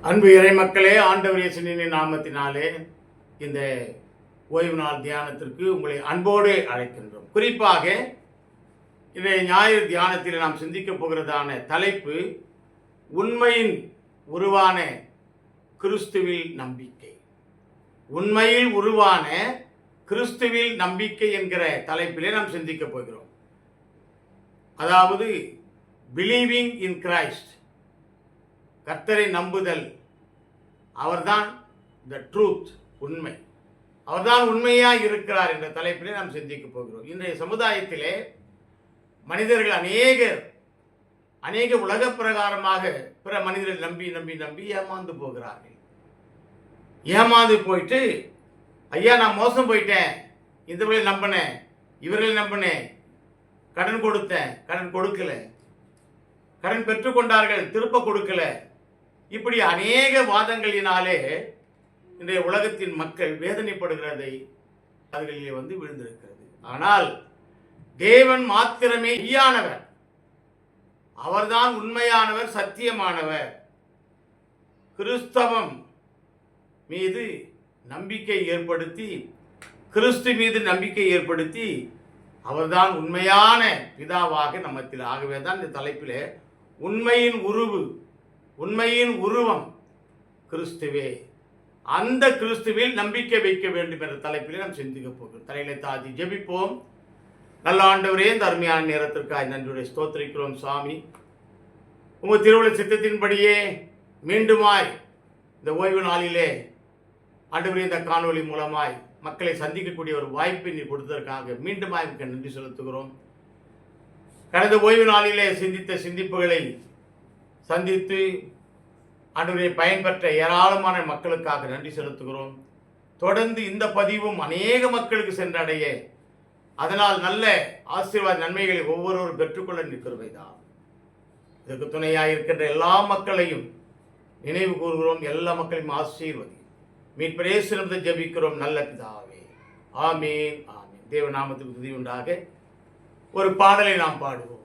அன்பு இறை மக்களே, ஆண்டவர் இயேசுவின் நாமத்தினாலே இந்த ஓய்வு நாள் தியானத்திற்கு உங்களை அன்போடு அழைக்கின்றோம். குறிப்பாக இன்றைய ஞாயிறு தியானத்தில் நாம் சிந்திக்கப் போகிறதான தலைப்பு உண்மையின் உருவான கிறிஸ்துவில் நம்பிக்கை. உண்மையில் உருவான கிறிஸ்துவில் நம்பிக்கை என்கிற தலைப்பிலே நாம் சிந்திக்கப் போகிறோம். அதாவது பிலீவிங் இன் கிரைஸ்ட், கர்த்தரை நம்புதல். அவர்தான் த ட்ரூத், உண்மை. அவர்தான் உண்மையாக இருக்கிறார் என்ற தலைப்பிலே நாம் சிந்திக்க போகிறோம். இன்றைய சமுதாயத்திலே மனிதர்கள் அநேக உலக பிரகாரமாக பிற மனிதர்கள் நம்பி நம்பி நம்பி ஏமாந்து போகிறார்கள். ஏமாந்து போயிட்டு, ஐயா நான் மோசம் போயிட்டேன், இவர்களை நம்பினேன், இவர்களை நம்பினேன், கடன் கொடுத்தேன், கடன் கொடுக்கல, கடன் பெற்றுக்கொண்டார்கள், திருப்ப கொடுக்கல, இப்படி அநேக வாதங்களினாலே இன்றைய உலகத்தின் மக்கள் வேதனைப்படுகிறதை அதுகளிலே விழுந்திருக்கிறது. ஆனால் தேவன் மாத்திரமே மெய்யானவர், அவர்தான் உண்மையானவர், சத்தியமானவர். கிறிஸ்தவம் மீது நம்பிக்கை ஏற்படுத்தி, கிறிஸ்து மீது நம்பிக்கை ஏற்படுத்தி, அவர்தான் உண்மையான பிதாவாக நம்மத்தில். ஆகவே தான் இந்த தலைப்பிலே உண்மையின் உருவம் கிறிஸ்துவே, அந்த கிறிஸ்துவில் நம்பிக்கை வைக்க வேண்டும் என்ற தலைப்பிலே நாம் சிந்திக்க போகிறோம். தலையில தாதி ஜெபிப்போம். நல்ல ஆண்டவரே, இந்த அருமையான நேரத்திற்காக நன்றியுடைய ஸ்தோத்திரிக்கிறோம். சாமி, உங்கள் திருவுள்ள சித்தத்தின்படியே மீண்டுமாய் இந்த ஓய்வு நாளிலே ஆண்டவரே இந்த காணொலி மூலமாய் மக்களை சந்திக்கக்கூடிய ஒரு வாய்ப்பை நீ கொடுத்ததற்காக மீண்டுமாய் நன்றி செலுத்துகிறோம். கடந்த ஓய்வு நாளிலே சிந்தித்த சிந்திப்புகளை சந்தித்து ஆண்டவரே பயன்பெற்ற ஏராளமான மக்களுக்காக நன்றி செலுத்துகிறோம். தொடர்ந்து இந்த பதிவும் அநேக மக்களுக்கு சென்றடைய, அதனால் நல்ல ஆசீர்வாத நன்மைகளை ஒவ்வொருவரும் பெற்றுக்கொள்ள நிற்கிறவைதான். இதற்கு துணையாக இருக்கின்ற எல்லா மக்களையும் நினைவு கூறுகிறோம். எல்லா மக்களையும் ஆசீர்வதி. மீட்பர் இயேசு நாமத்தில் ஜெபிக்கிறோம் நல்ல பிதாவே, ஆமென் ஆமென். தேவநாமத்துக்கு துதி உண்டாக. ஒரு பாடலை நாம் பாடுவோம்.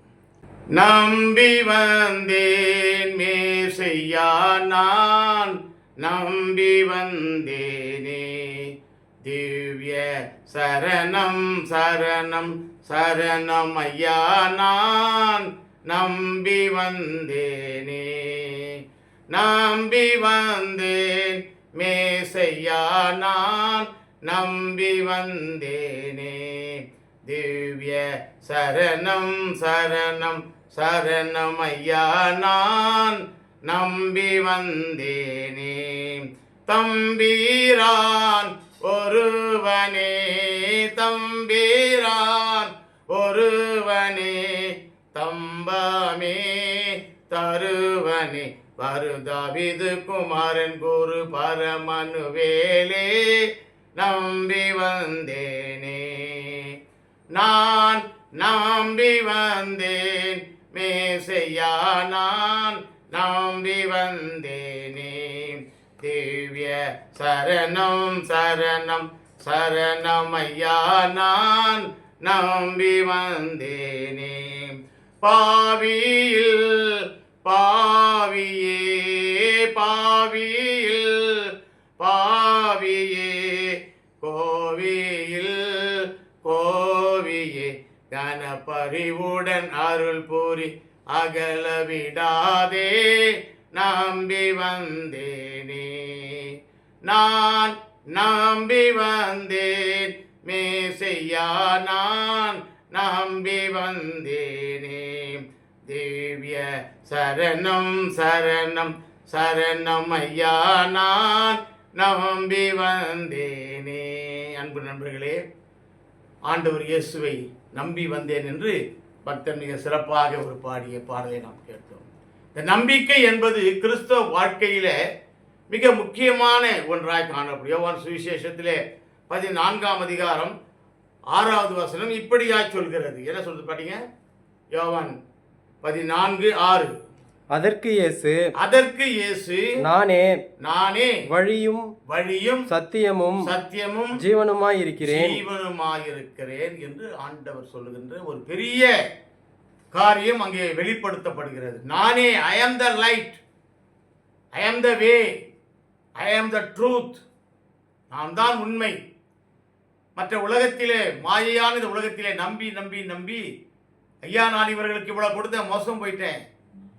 நம்பி வந்தேன் மேசையா, நான் நம்பி வந்தேனே, திவ்ய சரணம் சரணம் சரணம் ஐயா, நான் நம்பி வந்தேனே. நம்பி வந்தேன் மேசையா, நான் நம்பி வந்தேனே, திவ்ய சரணம் சரணம் சரணம் ஐயா, நான் நம்பி வந்தேனே. தம்பீரான் ஒருவனே, தம்பீரான் ஒருவனே, தம்பமே தருவனே, வருதாவிது குமாரன் குரு பரமனுவேலே, நம்பி வந்தேனே. நான் நம்பி வந்தேன் மேசையா, நான் நம்பி வந்தேனே, திவ்ய சரணம் சரணம் சரணம் ஐயா, நான் நம்பி வந்தேனே. பாவியில் பாவியே, பாவியில் பாவியே, கோவியில் கோவியே, கனப்பறிவுடன் அருள் பூரி அகல விடாதே, நம்பி வந்தேனே. நான் நம்பி வந்தேன் மேசையா, நான் நம்பி வந்தேனே, திவ்ய சரணம் சரணம் சரணம் ஐயா, நான் நம்பி வந்தேனே. அன்பு நண்பர்களே, ஆண்டவர் இயேசுவை நம்பி வந்தேன் என்று பக்தன் மிக சிறப்பாக ஒரு பாடிய பாடலை நாம் கேட்டோம். இந்த நம்பிக்கை என்பது கிறிஸ்தவ வாழ்க்கையில மிக முக்கியமான ஒன்றாய் காணப்படும். யோவான் சுவிசேஷத்திலே 14ஆம் அதிகாரம் 6வது வசனம் இப்படியாய் சொல்கிறது. என்ன சொல்றது பாத்தீங்க? யோவான் 14:6. அதற்கு இயேசு நானே வழியும் சத்தியமும் ஜீவனுமாய் இருக்கிறேன் என்று ஆண்டவர் சொல்லுகின்ற ஒரு பெரிய காரியம் அங்கே வெளிப்படுத்தப்படுகிறது. நானே, ஐ அம் த லைட், ஐ ஆம் த வே, ஐ ஆம் த ட்ரூத். நான் தான் உண்மை. மற்ற உலகத்திலே, மாயையான இந்த உலகத்திலே நம்பி நம்பி நம்பி, ஐயா நான் இவர்களுக்கு இவ்வளவு கொடுத்தேன், மோசம் போயிட்டேன்,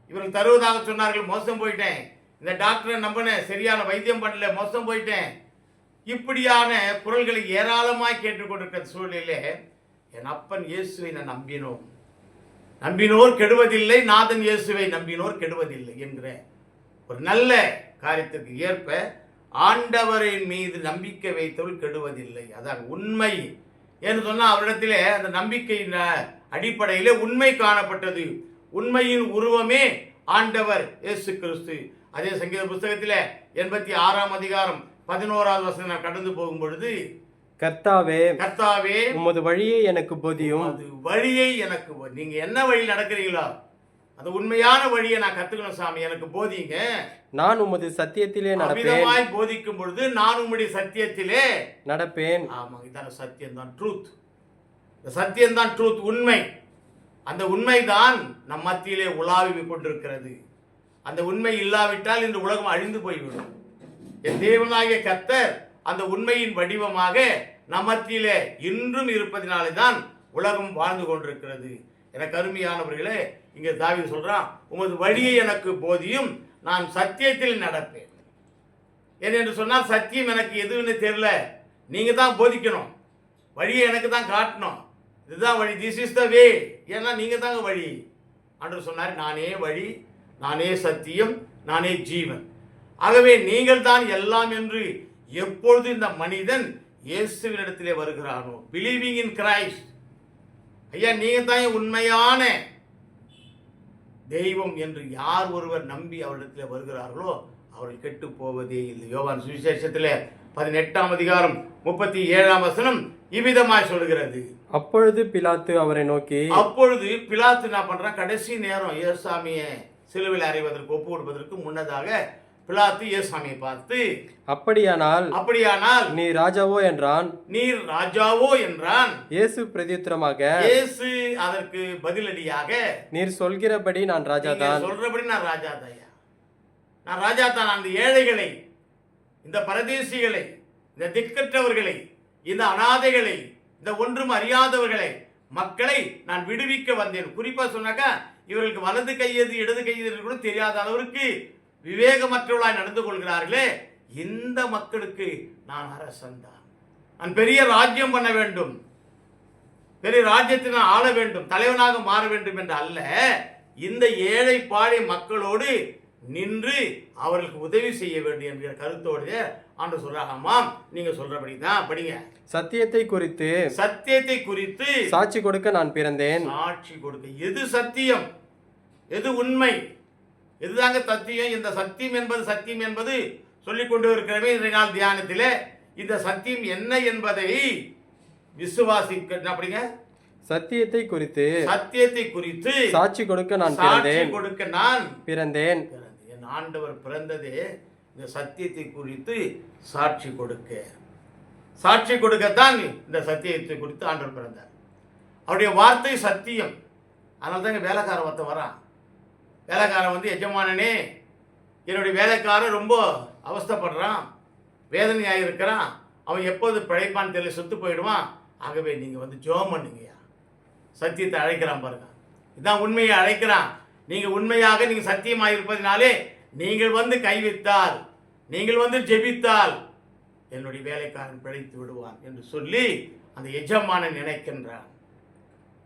இவர்கள் தருவதாக சொன்னார்கள், மோசம் போயிட்டேன், இந்த டாக்டரை நம்பினேன், சரியான வைத்தியம் பண்ணல, மோசம் போயிட்டேன், இப்படியான குரல்களை ஏராளமாய் கேட்டுக்கொண்டிருக்கிற சூழ்நிலையிலே என் அப்பன் இயேசுவை நான் நம்பினோர் கெடுவதில்லை, நாதன் இயேசுவை நம்பினோர் கெடுவதில்லை என்கிற ஒரு நல்ல காரியத்திற்கு ஏற்ப ஆண்டவரின் மீது நம்பிக்கை வைத்தவர்கள் கெடுவதில்லை. அதான் உண்மை என்று சொன்னால் அவரிடத்திலே அந்த நம்பிக்கையின் அடிப்படையிலே உண்மை காணப்பட்டது. உண்மையின் உருவமே ஆண்டவர் இயேசு கிறிஸ்து. அதே சங்கீத புஸ்தகத்தில் 86ஆம் அதிகாரம் 11வது வசனம் நான் கடந்து போகும் பொழுது, கர்த்தாவே கர்த்தாவே உமது வழியை எனக்கு போதியும். அது வழியை எனக்கு, நீங்க என்ன வழியில் நடக்கிறீங்களோ அது உண்மையான வழியை நான் கத்துக்கணும் சாமி, எனக்கு போதிங்க. நான் உமது சத்தியத்திலே நடப்பேன். போதிக்கும் பொழுது நான் உம்முடைய சத்தியத்திலே நடப்பேன். ஆமா, இதான சத்தியம் தான் ட்ரூத். இந்த சத்தியம் தான் ட்ரூத், உண்மை. அந்த உண்மை தான் நம் மத்தியிலே உலாவி கொண்டிருக்கிறது. அந்த உண்மை இல்லாவிட்டால் இந்த உலகம் அழிந்து போய்விடும். என் தேவனாகிய கர்த்தர் அந்த உண்மையின் வடிவமாக நம் மத்தியிலே இன்றும் இருப்பதினாலே தான் உலகம் வாழ்ந்து கொண்டிருக்கிறது. எனக்கு அருமையானவர்களே, இங்கே தாவீது சொல்றான், உமது வழியை எனக்கு போதியும், நான் சத்தியத்தில் நடப்பேன். ஏனென்று சொன்னால் சத்தியம் எனக்கு எதுன்னு தெரியல, நீங்க தான் போதிக்கணும், வழியை எனக்கு தான் காட்டணும், இதுதான் வழி, திஸ் இஸ் த வே, ஏன்னா நீங்க தாங்க வழி. ஆண்டவர் சொன்னார், நானே வழி, நானே சத்தியம், நானே ஜீவன். ஆகவே நீங்கள் தான் எல்லாம் என்று எப்பொழுது இந்த மனிதன் இயேசுவினிடத்திலே வருகிறானோ, பிலீவிங் இன் கிரைஸ்ட், ஐயா நீங்க தான் உண்மையான தெய்வம் என்று யார் ஒருவர் நம்பி அவரிடத்தில் வருகிறார்களோ அவர்கள் கெட்டு போவதே இல்லை. யோவான் சுவிசேஷத்தில் 18ஆம் அதிகாரம் 37ஆம் வசனம் இவ்விதமாய் சொல்கிறது. அப்பொழுது பிலாத்து அவரை நோக்கி, அப்பொழுது பிலாத்து என்ன பண்றான், கடைசி நேரம் இயேசுசாமியை சிலுவையில் அறைவதற்கு ஒப்பு கொடுப்பதற்கு முன்னதாக பிலாத்து இயேசுசாமியை பார்த்து, அப்படியானால் நீ ராஜாவோ என்றான். நீர் ராஜாவோ என்றான். இயேசு பிரதியுத்தரமாக, இயேசு அதற்கு பதிலடியாக, நீர் சொல்கிறபடி நான் ராஜாதான். சொல்றபடி நான் ராஜாதாயா, நான் ராஜாதான். அந்த ஏழைகளை, இந்த பரதேசிகளை, இந்த திக்கற்றவர்களை, இந்த அனாதைகளை, இந்த ஒன்றும் அறியாதவர்களை, மக்களை நான் விடுவிக்க வந்தேன். குறிப்பா சொன்னாக்கா இவர்களுக்கு வலது கையது இடது கையது கூட தெரியாத அளவிற்கு விவேகமற்றவர்களாய் நடந்து கொள்கிறார்களே, இந்த மக்களுக்கு நான் அரசன் தான். நான் பெரிய ராஜ்யம் பண்ண வேண்டும், பெரிய ராஜ்யத்தை நான் ஆள வேண்டும், தலைவனாக மாற வேண்டும் என்று அல்ல, இந்த ஏழை பாழை மக்களோடு நின்று அவர்களுக்கு உதவி செய்ய வேண்டும் என்கிற கருத்தோடு ஆண்டு சொல்றாங்கம்மாம். நீங்க சொல்றபடி தான் படிங்க. சத்தியத்தை குறித்து சாட்சி கொடுக்க நான் பிறந்தேன். சாட்சி கொடுக்க. எது சத்தியம், எது உண்மை, எதுதாங்க சத்தியம்? இந்த சத்தியம் என்பது சொல்லிக் கொண்டு இருக்கிறவே இன்றைய நாள் தியானத்தில் இந்த சத்தியம் என்ன என்பதை விசுவாசிக்க அப்படிங்க. சத்தியத்தை குறித்து சாட்சி கொடுக்க நான் பிறந்தேன். என் ஆண்டவர் பிறந்ததே இந்த சத்தியத்தை குறித்து சாட்சி கொடுக்கத்தான் இந்த சத்தியத்தை குறித்து ஆண்டவர் பிறந்தார். அவருடைய வார்த்தை சத்தியம். அதனால தாங்க வேலைக்காரன் ஒருத்தன் வரான். வேலைக்காரன் எஜமானனே, என்னுடைய வேலைக்காரன் ரொம்ப அவஸ்தைப்படுறான், வேதனையாக இருக்கிறான், அவன் எப்போது பிழைப்பான்னு தெரியல, செத்து போயிடுவான், ஆகவே நீங்கள் ஜெபம் பண்ணுங்கய்யா. சத்தியத்தை அழைக்கிறான் பாருங்க, இதான் உண்மையை அழைக்கிறான். நீங்கள் உண்மையாக நீங்கள் சத்தியமாக இருப்பதினாலே நீங்கள் கைவித்தால், நீங்கள் ஜெபித்தால் என்னுடைய வேலைக்காரன் பிழைத்து விடுவான் என்று சொல்லி அந்த எஜமானன் நினைக்கின்றான்.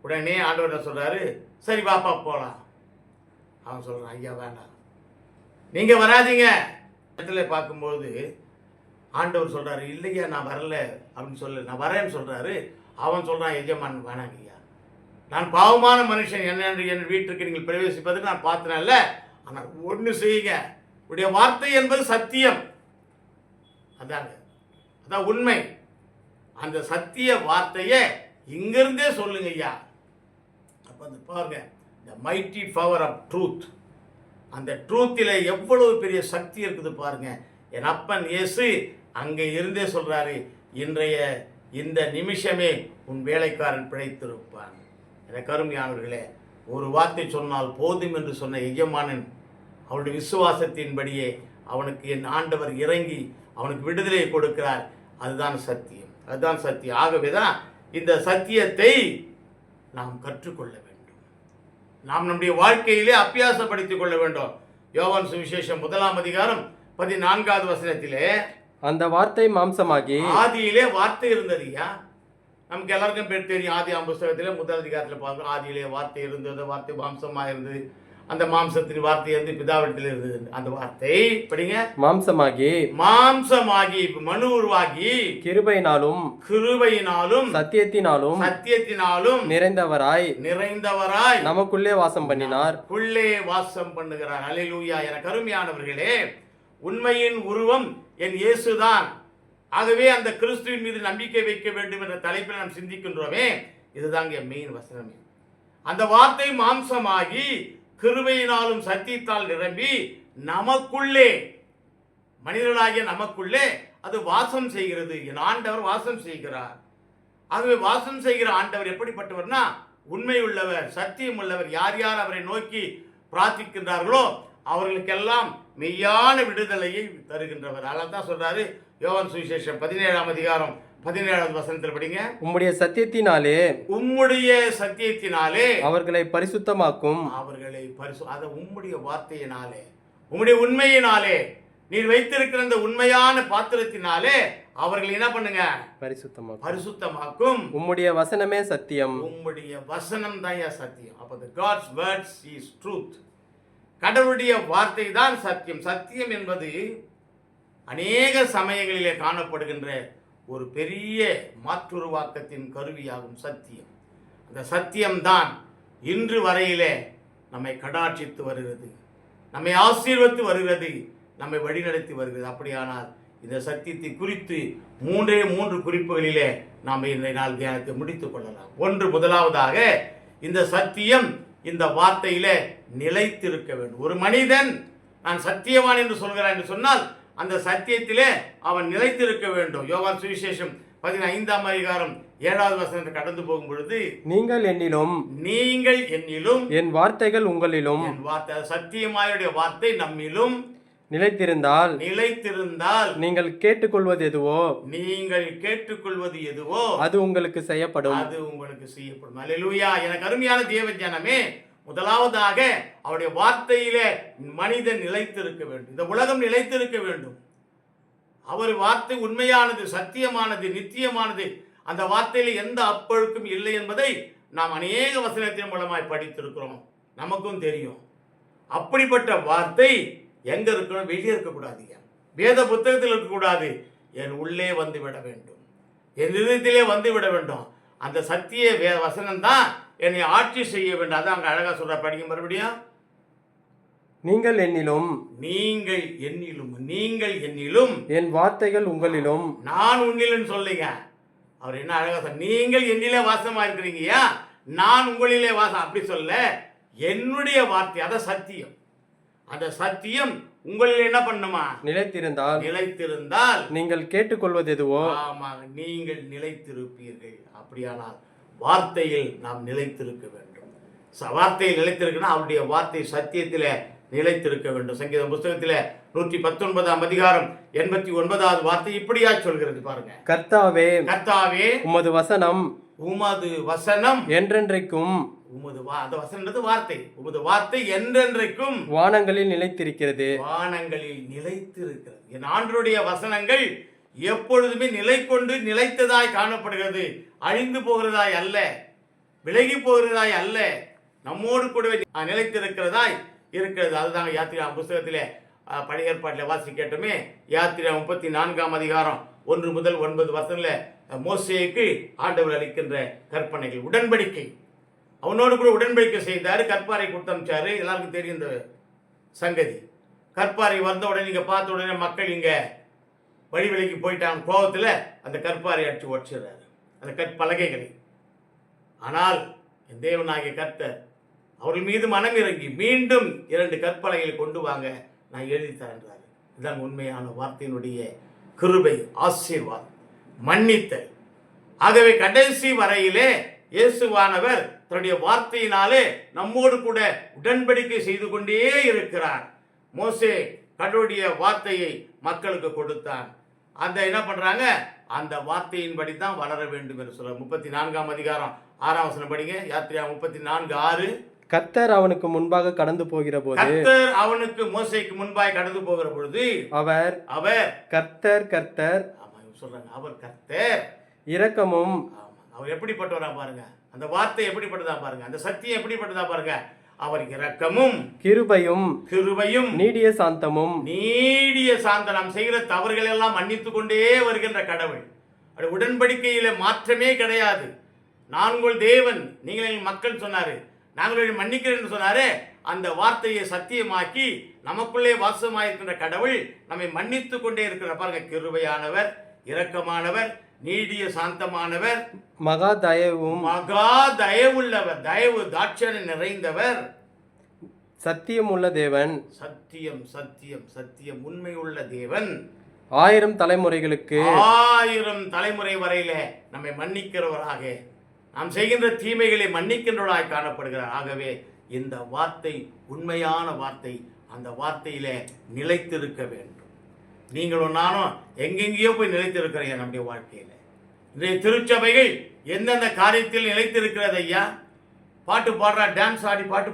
உடனே ஆண்டவர் சொல்றாரு, சரி வாப்பா போலாம். அவன் சொல்றான், ஐயா வேண்டாம், நீங்க வராதீங்க. இடத்துல பார்க்கும்போது ஆண்டவர் சொல்றாரு, இல்லையா நான் வரல அப்படின்னு சொல்லு, நான் வரேன்னு சொல்றாரு. அவன் சொல்றான், எஜமான் வேணாங்க ஐயா, நான் பாவமான மனுஷன், என் வீட்டுக்கு நீங்கள் பிரவேசிப்பதுக்கு நான் பார்த்தனல்ல, ஆனால் ஒன்று செய்யுங்க, உடைய வார்த்தை என்பது சத்தியம், அதான் உண்மை. அந்த சத்திய வார்த்தையை இங்கிருந்தே சொல்லுங்க ஐயா. அப்போ பாருங்க, the mighty power of truth, அந்த ட்ரூத்தில் எவ்வளவு பெரிய சக்தி இருக்குது பாருங்க. என் அப்பன் இயேசு அங்கே இருந்தே சொல்றாரு, இன்றைய இந்த நிமிஷமே உன் வேலைக்காரன் பிழைத்திருப்பான். எனக்கு அருமையானவர்களே, ஒரு வார்த்தை சொன்னால் போதும் என்று சொன்ன எஜமானன் அவருடைய விசுவாசத்தின்படியே அவனுக்கு என் ஆண்டவர் இறங்கி அவனுக்கு விடுதலையை கொடுக்கிறார். அதுதான் சத்தியம், அதுதான் சத்தியம். ஆகவேதான் இந்த சத்தியத்தை நாம் கற்றுக்கொள்ள வேண்டும், நாம் நம்முடைய வாழ்க்கையிலே அபியாசப்படுத்திக் கொள்ள வேண்டும். யோவான் சுவிசேஷம் 1 அதிகாரம் 14வது வசனத்திலே, அந்த வார்த்தை மாம்சமாகி, ஆதியிலே வார்த்தை இருந்ததுயா. நமக்கு எல்லாருக்கும் பேர் தெரியும். ஆதி புஸ்தகத்திலே 1 அதிகாரத்தில் பார்க்கிறோம், ஆதியிலே வார்த்தை இருந்தது, வார்த்தை மாம்சமாக இருந்தது, அந்த மாம்சத்தின் வார்த்தை வந்து பிதாவிடத்தில் இருந்தது. அந்த வார்த்தை படிங்க, மாம்சமாகி மனு உருவாகி கிருபையினாலும் சத்தியத்தினாலும் நிறைந்தவராய் நமக்குள்ளே வாசம் பண்ணினார், உள்ளே வாசம் பண்ணுகிறார். அல்லேலூயா. என கருமையானவர்களே, உண்மையின் உருவம் என் இயேசுதான். ஆகவே அந்த கிறிஸ்துவின் மீது நம்பிக்கை வைக்க வேண்டும் என்ற தலைப்பில் நாம் சிந்திக்கின்றோமே, இதுதாங்க மெயின் வசனமே. அந்த வார்த்தை மாம்சமாகி கிருபையினாலும் சத்தியத்தால் நிரம்பி நமக்குள்ளே, மனிதர்களாகிய நமக்குள்ளே அது வாசம் செய்கிறது. என் ஆண்டவர் வாசம் செய்கிறார். ஆகவே வாசம் செய்கிற ஆண்டவர் எப்படிப்பட்டவர்னா, உண்மை உள்ளவர், சத்தியம் உள்ளவர். யார் யார் அவரை நோக்கி பிரார்த்திக்கின்றார்களோ அவர்களுக்கெல்லாம் மெய்யான விடுதலையை தருகின்றவர். அதனால தான் சொல்றாரு யோவான் சுவிசேஷம் 17 அதிகாரம் 17வது வசனத்தில் படிங்க, உம்முடைய சத்தியத்தினாலே அவர்களை பரிசுத்தமாக்கும். அத உம்முடைய வார்த்தையினாலே, உம்முடைய உண்மையினாலே, நீர் வைத்திருக்கிற அந்த உண்மையான பாத்திரத்தினாலே அவர்கள் என்ன பண்ணுங்க, பரிசுத்தமாக்கும். உம்முடைய வசனமே சத்தியம், உம்முடைய வசனம் தான் சத்தியம். அப்ப God's words is truth. கடவுளுடைய வார்த்தை தான் சத்தியம். சத்தியம் என்பது அநேக சமயங்களிலே காணப்படுகின்ற ஒரு பெரிய மாற்றுருவாக்கத்தின் கருவியாகும் சத்தியம். அந்த சத்தியம்தான் இன்று வரையிலே நம்மை கடாட்சித்து வருகிறது, நம்மை ஆசீர்வதித்து வருகிறது, நம்மை வழிநடத்தி வருகிறது. அப்படியானால் இந்த சத்தியத்தை குறித்து 3 குறிப்புகளிலே நாம் இந்த நாள் தியானத்தை முடித்துக் கொள்ளலாம். முதலாவதாக இந்த சத்தியம் இந்த வார்த்தையிலே நிலைத்திருக்க வேண்டும். ஒரு மனிதன் நான் சத்தியவான் என்று சொல்கிறான் என்று சொன்னால் அந்த சத்தியத்திலே அவன் நிலைத்திருக்க வேண்டும். யோவான் சுவிசேஷம் 15 அதிகாரம் 7வது வசனத்தை கடந்து போகும் பொழுது, நீங்கள் என்னிலும் என் வார்த்தைகள் உங்களிலும், சத்தியமாயுடைய வார்த்தை நம்மிலும் நிலைத்திருந்தால் நீங்கள் கேட்டுக்கொள்வது எதுவோ அது உங்களுக்கு செய்யப்படும். அல்லேலூயா. எனக்கு அருமையான தேவ ஜனமே, முதலாவதாக அவருடைய வார்த்தையிலே மனிதன் நிலைத்திருக்க வேண்டும், இந்த உலகம் நிலைத்திருக்க வேண்டும். அவர் வார்த்தை உண்மையானது, சத்தியமானது, நித்தியமானது. அந்த வார்த்தையில எந்த அப்பழுக்கும் இல்லை என்பதை நாம் அநேக வசனத்தின் மூலமாய் படித்திருக்கிறோம், நமக்கும் தெரியும். அப்படிப்பட்ட வார்த்தை எங்க இருக்கணும், வெளியே இருக்கக்கூடாது, வேத புத்தகத்தில் இருக்கக்கூடாது, என் உள்ளே வந்து விட வேண்டும், என் இதயத்திலே வந்து விட வேண்டும். அந்த சத்திய வசனம் தான் என்னை ஆட்சி செய்ய வேண்டும். அதான் அங்க அழகா சொல்ற, படிக்க மறுபடியும், நீங்கள் என்னிலும் என் வார்த்தைகள் உங்களிலும், நான் உன்னிலும் சொல்லுங்க. அவர் என்ன அழகா சொல்ற, நீங்கள் என்னிலே வாசமா இருக்கிறீங்க, நான் உங்களிலே வாசம். அப்படி சொல்ல, என்னுடைய வார்த்தை அத சத்தியம். அந்த சத்தியம் உங்களில் என்ன பண்ணுமா, நிலைத்திருந்தால் நீங்கள் கேட்டுக்கொள்வது எதுவோ நீங்கள் நிலைத்திருப்பீர்கள். அப்படியானால் வார்த்தையில் நாம் நிலைத்திருக்க வேண்டும். வார்த்தையில் நிலைத்திருக்கணும், அவருடைய வார்த்தை சத்தியத்திலே நிலைத்திருக்க வேண்டும். சங்கீதம் புஸ்தகத்திலே 119 அதிகாரம் 89வது வார்த்தை இப்படியா சொல்கிறது பாருங்க, கர்த்தாவே உமது வசனம் என்றென்றைக்கும், அந்த வசனது வார்த்தை, உமது வார்த்தை என்றென்றைக்கும் வானங்களில் நிலைத்திருக்கிறது. என் ஆண்டவருடைய வசனங்கள் எப்பொழுதுமே நிலை கொண்டு நிலைத்ததாய் காணப்படுகிறது, அழிந்து போகிறதாய் அல்ல, விலகி போகிறதாய் அல்ல, நம்மோடு கூடவே நிலைத்திருக்கிறதாய் இருக்கிறது. அதுதான் யாத்திரா புஸ்தகத்திலே பழைய ஏற்பாட்டில் வாசி கேட்டோமே, யாத்திரா 34 அதிகாரம் 1 முதல் 9 வசனத்தில் மோசேக்கு ஆண்டவர் அளிக்கின்ற கற்பனைகள், உடன்படிக்கை. அவனோடு கூட உடன்படிக்கை செய்தார், கற்பாரை கொடுத்தமிச்சாரு. எல்லாருக்கும் தெரியும் இந்த சங்கதி. கற்பாரை வந்த உடனே நீங்க பார்த்த உடனே மக்கள் இங்க வழி விலைக்கு போயிட்டாங்க. கோபத்தில் அந்த கற்பாரை அடிச்சு உடச்சிடுறாரு, அந்த கற்பலகைகளை. ஆனால் என் தேவனாகிய கர்த்தர் அவர்கள் மீது மனம் இறங்கி மீண்டும் 2 கற்பலகைகளை கொண்டு வாங்க, நான் எழுதி தரேன்றாரு. இதுதான் உண்மையான வார்த்தையினுடைய கிருபை, ஆசீர்வாதம், மன்னித்தல். ஆகவே கடைசி வரையிலே இயேசுவானவர் தன்னுடைய வார்த்தையினாலே நம்மோடு கூட உடன்படிக்கை செய்து கொண்டே இருக்கிறார். மோசே கடவுளுடைய வார்த்தையை மக்களுக்கு கொடுத்தான். அந்த என்ன பண்றாங்க, அந்த வார்த்தையின்படி தான் வளர வேண்டும் என்று சொல்ற 34ஆம் அதிகாரம் 6ஆம் வசனம் படிங்க. யாத்திரையா 34:6. கர்த்தர் அவனுக்கு முன்பாக கடந்து போகிற போது கர்த்தர் அவனுக்கு மோசேக்கு முன்பாய் கடந்து போகிற பொழுது அவர் கர்த்தர் கர்த்தர் ஆமா இவங்க சொல்றாங்க, அவர் கர்த்தர் இரக்கமும். ஆமா, அவர் எப்படிப்பட்டவரா பாருங்க, அந்த வார்த்தை எப்படிப்பட்டதா பாருங்க, அந்த சத்தியம் எப்படிப்பட்டதா பாருங்க. அவர் இரக்கமும் கிருபையும் நீடிய சாந்தமும். நீடிய சாந்தம். நாம் செய்கிற தவறுகள் எல்லாம் மன்னித்து கொண்டே வருகின்ற கடவுள். அது உடன்படிக்கையில மாற்றமே கிடையாது. நான் உங்கள் தேவன், நீங்கள் எங்கள் மக்கள் சொன்னாரு, நாங்கள் மன்னிக்கிறேன் சொன்னாரு. அந்த வார்த்தையை சத்தியமாக்கி நமக்குள்ளே வாசமாயிருக்கின்ற கடவுள் நம்மை மன்னித்து கொண்டே இருக்கிற பாருங்க. கிருபையானவர், இரக்கமானவர், நீடிய சாந்தமானவர், மகா தயவுள்ளவர், தயவு தாட்சணை நிறைந்தவர், சத்தியம் உள்ள தேவன். சத்தியம் சத்தியம் சத்தியம் உண்மையுள்ள தேவன். 1000 தலைமுறைகளுக்கு 1000 தலைமுறை வரையில நம்மை மன்னிக்கிறவராக, நாம் செய்கின்ற தீமைகளை மன்னிக்கின்றவராய் காணப்படுகிறார். ஆகவே இந்த வார்த்தை உண்மையான வார்த்தை. அந்த வார்த்தையில நிலைத்திருக்க வேண்டும். நீங்களும் நானும் எங்கெங்கேயோ போய் நிலைத்திருக்கிறீங்க நம்முடைய வாழ்க்கையில. இன்றைய திருச்சபைகள் எந்தெந்த காரியத்தில் நிலைத்திருக்கிறது ஐயா? பாட்டு பாடுறா, டான்ஸ் ஆடி பாட்டு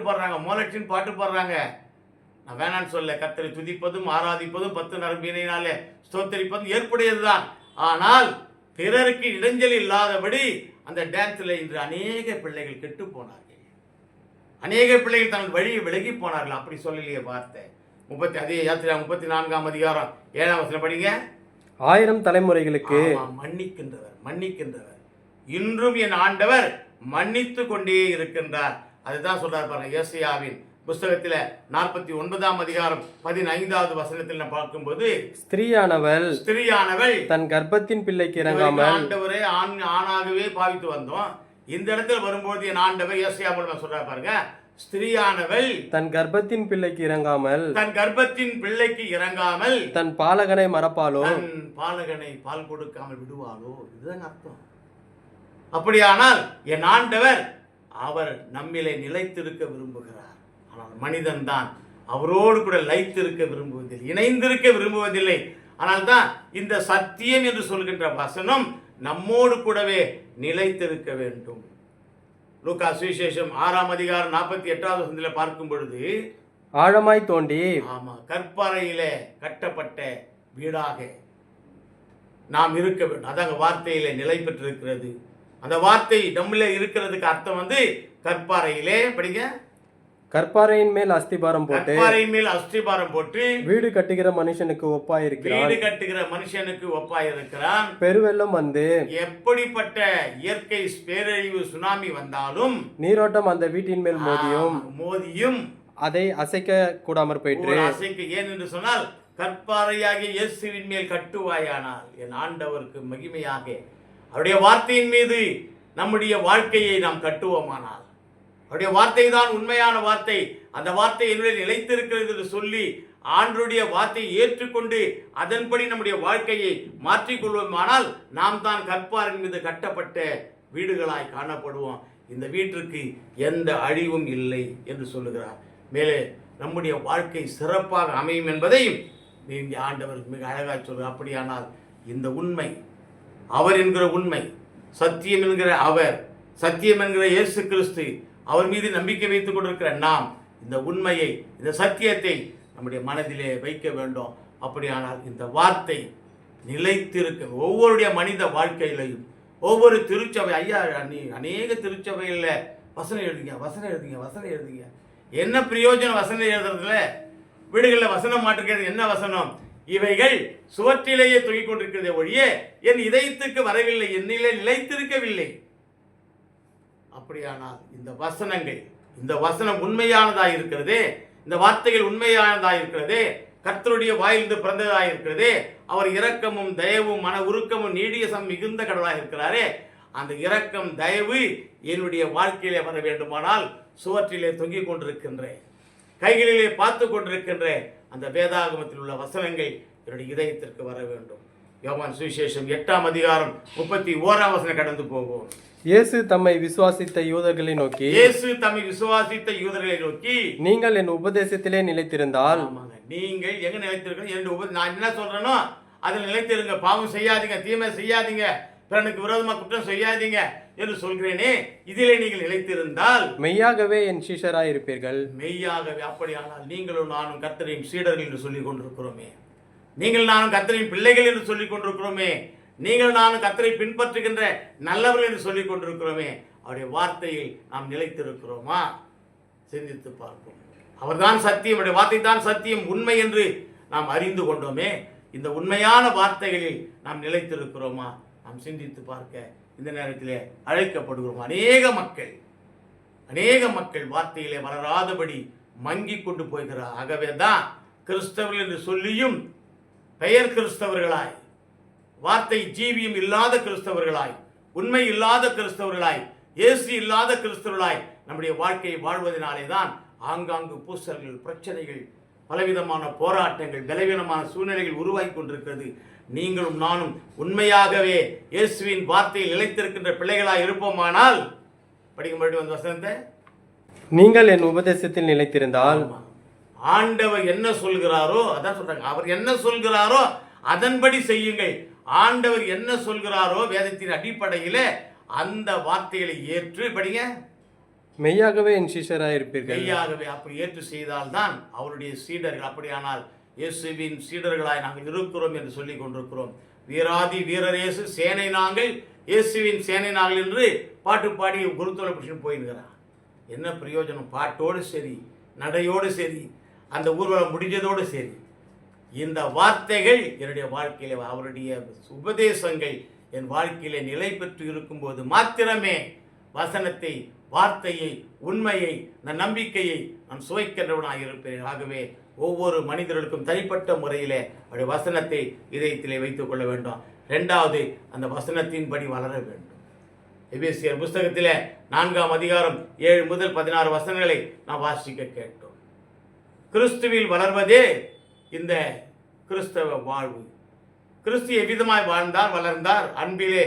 பாடுறாங்க, மோலட்சின் பாட்டு பாடுறாங்க. நான் வேணான்னு சொல்ல, கர்த்தரை துதிப்பதும் ஆராதிப்பதும் 10 நரம்பினாலே ஸ்தோத்தரிப்பதும் ஏற்புடையதுதான். ஆனால் பிறருக்கு இடைஞ்சல் இல்லாதபடி அந்த டான்ஸில் இன்று அநேக பிள்ளைகள் கெட்டு போனார்கள். அநேக பிள்ளைகள் தங்கள் வழியை விலகி போனார்கள். அப்படி சொல்லலையே வார்த்தை. அதே யாத்திரை 34ஆம் அதிகாரம் 7ஆம் வசனம் படிங்க. 1000 தலைமுறைகளுக்கு மன்னிக்கின்றவர். இன்றும் என் ஆண்டவர் மன்னித்து கொண்டே இருக்கின்றார். அதுதான் சொல்றார் பாருங்க. ஏசாயாவின் புஸ்தகத்தில் 49ஆம் அதிகாரம் 15வது வசனத்தில் பார்க்கும்போது, ஸ்திரீயானவள் தன் கர்ப்பத்தின் பிள்ளைக்கு இறங்காமல். ஆண்டவரே ஆணாகவே பாவித்து வந்தோம். இந்த இடத்துல வரும்போது என் ஆண்டவர் ஏசாயா மூலமா சொல்றார் பாருங்க. ஸ்திரீயானவள் தன் கர்ப்பத்தின் பிள்ளைக்கு இறங்காமல் தன் பாலகனை மறப்பாளோ, பாலகனை பால் கொடுக்காமல் விடுவாளோ, இதுதான் அர்த்தம். அப்படியானால் என் ஆண்டவர் அவர் நம்மிலே நிலைத்திருக்க விரும்புகிறார். ஆனால் மனிதன் தான் அவரோடு கூட லைத்திருக்க விரும்புவதில்லை, இணைந்திருக்க விரும்புவதில்லை. ஆனால் தான் இந்த சத்தியம் என்று சொல்கின்ற வசனம் நம்மோடு கூடவே நிலைத்திருக்க வேண்டும். லூக்கா சுவிசேஷம் 6ஆம் அதிகாரம் 48வது வசனத்தில் பார்க்கும் பொழுது, ஆழமாய் தோண்டி கற்பாறையிலே கட்டப்பட்ட வீடாக நாம் இருக்க வேண்டும். அதாங்க வார்த்தையிலே நிலை பெற்றிருக்கிறது. அந்த வார்த்தை நம்மளே இருக்கிறதுக்கு அர்த்தம் கற்பாறையிலே படிங்க. கற்பாறையின் மேல் அஸ்திபாரம் போட்டு வீடு கட்டுகிற மனுஷனுக்கு ஒப்பாயிருக்கிறான். பெருவெள்ளம் வந்து எப்படிப்பட்ட இயற்கை பேரழிவு சுனாமி வந்தாலும் நீரோட்டம் அந்த வீட்டின் மேல் மோதியும் அதை அசைக்க கூடாமற் போயிற்று. ஏன் என்று சொன்னால், கற்பாறையாகிய இயேசுவின் மேல் கட்டுவாயானால் என் ஆண்டவருக்கு மகிமையாக அவருடைய வார்த்தையின் மீது நம்முடைய வாழ்க்கையை நாம் கட்டுவோமானால், அவருடைய வார்த்தை தான் உண்மையான வார்த்தை, அந்த வார்த்தை என்னுடைய நிலைத்திருக்கிறது என்று சொல்லி ஆண்டவருடைய வார்த்தையை ஏற்றுக்கொண்டு அதன்படி நம்முடைய வாழ்க்கையை மாற்றிக்கொள்வோமானால் நாம் தான் கற்பாரின் மீது கட்டப்பட்ட வீடுகளாய் காணப்படுவோம். இந்த வீட்டிற்கு எந்த அழிவும் இல்லை என்று சொல்லுகிறார். மேலே நம்முடைய வாழ்க்கை சிறப்பாக அமையும் என்பதையும் நீங்க ஆண்டவர் மிக அழகாக சொல்கிறார். அப்படியானால் இந்த உண்மை, அவர் என்கிற உண்மை, சத்தியம் என்கிற அவர், சத்தியம் என்கிற இயேசு கிறிஸ்து, அவர் மீது நம்பிக்கை வைத்துக் கொண்டிருக்கிற நாம் இந்த உண்மையை, இந்த சத்தியத்தை நம்முடைய மனதிலே வைக்க வேண்டும். அப்படியானால் இந்த வார்த்தை நிலைத்திருக்க ஒவ்வொருடைய மனித வாழ்க்கையிலையும், ஒவ்வொரு திருச்சபை, ஐயா அநேக திருச்சபையில் வசனம் எழுதுங்க. என்ன பிரயோஜனம் வசனம் எழுதுறதுல? வீடுகளில் வசனம் மாற்றுக்கிறது என்ன வசனம்? இவைகள் சுவற்றிலேயே தொங்கிக் கொண்டிருக்கிறதே ஒழிய என் இதயத்துக்கு வரவில்லை, என்னிலே நிலைத்திருக்கவில்லை. அப்படியானால் இந்த வசனங்கள், இந்த வசனம் உண்மையானதாக இருக்கிறதே, இந்த வார்த்தைகள் உண்மையானதாக இருக்கிறதே, கர்த்தருடைய வாயிலிருந்து பிறந்ததாக இருக்கிறதே, அவர் இரக்கமும் தயவும் மன உருக்கமும் நீடியசம் மிகுந்த கடவுளாக இருக்கிறாரே, அந்த இரக்கம் தயவு என்னுடைய வாழ்க்கையிலே வர வேண்டுமானால் சுவற்றிலே தொங்கிக் கொண்டிருக்கின்ற, கைகளிலே பார்த்து கொண்டிருக்கின்ற அந்த வேதாகமத்தில் உள்ள வசனங்கள் என்னுடைய இதயத்திற்கு வர வேண்டும். யோவான் சுவிசேஷம் 8ஆம் அதிகாரம் 31ஆம் வசனம் கடந்து போவோம். இயேசு தம்மை விசுவாசித்த யூதர்களை நோக்கி, இயேசு தம்மை விசுவாசித்த யூதர்களை நோக்கி, நீங்கள் என் உபதேசத்திலே நிலைத்திருந்தால், நீங்கள் எங்க நிலைத்திருக்க, நான் என்ன சொல்றேனோ அதில் நிலைத்திருங்க, பாவம் செய்யாதீங்க, தீமை செய்யாதீங்க, பிறனுக்கு விரோதமா குற்றம் செய்யாதீங்க என்று சொல்கிறேனே, இதிலே நீங்கள் நிலைத்திருந்தால் மெய்யாகவே என் சீஷராய் இருப்பீர்கள். மெய்யாகவே. அப்படியானால் நீங்களும் நானும் கர்த்தரின் சீடர்கள் என்று சொல்லிக் கொண்டிருக்கிறோமே, நீங்கள் நானும் கர்த்தரின் பிள்ளைகள் என்று சொல்லிக் கொண்டிருக்கிறோமே, நீங்கள் நானும் கர்த்தரை பின்பற்றுகின்ற நல்லவர்கள் என்று சொல்லிக் கொண்டிருக்கிறோமே, அவருடைய வார்த்தையில் நாம் நிலைத்திருக்கிறோமா? சிந்தித்து பார்ப்போம். அவர்தான் சத்தியம், அவருடைய வார்த்தை தான் சத்தியம், உண்மை என்று நாம் அறிந்து கொண்டோமே. இந்த உண்மையான வார்த்தைகளில் நாம் நிலைத்திருக்கிறோமா? நாம் சிந்தித்து பார்க்க இந்த நேரத்திலே அழைக்கப்படுகிறோம். அநேக மக்கள் வார்த்தையிலே வளராதபடி மங்கி கொண்டு போகிறார். ஆகவே தான் கிறிஸ்தவர்கள் என்று சொல்லியும் பெயர் கிறிஸ்தவர்களாய், வார்த்தை ஜீவியம் இல்லாத கிறிஸ்தவர்களாய், உண்மை இல்லாத கிறிஸ்தவர்களாய், இயேசு இல்லாத கிறிஸ்தவர்களாய் நம்முடைய வாழ்க்கையை வாழ்வதனாலே தான் ஆங்காங்கு பூசல்கள், பிரச்சனைகள், பலவிதமான போராட்டங்கள், பலவீனமான சூழ்நிலைகள் உருவாகி கொண்டிருக்கிறது. நீங்களும் நானும் உண்மையாகவே இயேசுவின் வார்த்தையில் நிலைத்திருக்கின்ற பிள்ளைகளாய் இருப்போமானால், படிக்க மறுபடியும் அந்த வசனத்தை, நீங்கள் என் உபதேசத்தில் நிலைத்திருந்தால், ஆண்டவர் என்ன சொல்கிறாரோ அதான் சொல்றாங்க. அவர் என்ன சொல்கிறாரோ அதன்படி செய்யுங்கள். ஆண்டவர் என்ன சொல்கிறாரோ வேதத்தின் அடிப்படையில் அந்த வார்த்தைகளை ஏற்று படிங்க. மெய்யாகவே என் சீஷராய் இருப்பீர்கள். மெய்யாகவே அப்படி ஏற்று செய்தால்தான் அவருடைய சீடர்கள். அப்படியானால் இயேசுவின் சீடர்களாய் நாங்கள் இருக்கிறோம் என்று சொல்லிக் கொண்டிருக்கிறோம். வீராதி வீரர் இயேசு, சேனை நாங்கள், இயேசுவின் சேனை நாங்கள் என்று பாட்டு பாடி குருத்தோலை பிடிச்சின்னு போயிருக்கிறான். என்ன பிரயோஜனம்? பாட்டோடு சரி, நடையோடு சரி, அந்த ஊர்வலம் முடிஞ்சதோடு சரி. இந்த வார்த்தைகள் என்னுடைய வாழ்க்கையில, அவருடைய உபதேசங்கள் என் வாழ்க்கையில நிலை பெற்று இருக்கும்போது மாத்திரமே வசனத்தை, வார்த்தையை, உண்மையை, நம்பிக்கையை நான் சுவைக்கின்றவனாக இருப்பேன். ஆகவே ஒவ்வொரு மனிதர்களுக்கும் தனிப்பட்ட முறையிலே அவருடைய வசனத்தை இதயத்திலே வைத்துக் கொள்ள வேண்டும். இரண்டாவது, அந்த வசனத்தின்படி வளர வேண்டும். எபேசியர் புஸ்தகத்திலே 4ஆம் அதிகாரம் 7 முதல் 16 வசனங்களை நாம் வாசிக்க கேட்டோம். கிறிஸ்துவில் வளர்வதே இந்த கிறிஸ்தவ வாழ்வு. கிறிஸ்து எவ்விதமாய் வாழ்ந்தார், வளர்ந்தார், அன்பிலே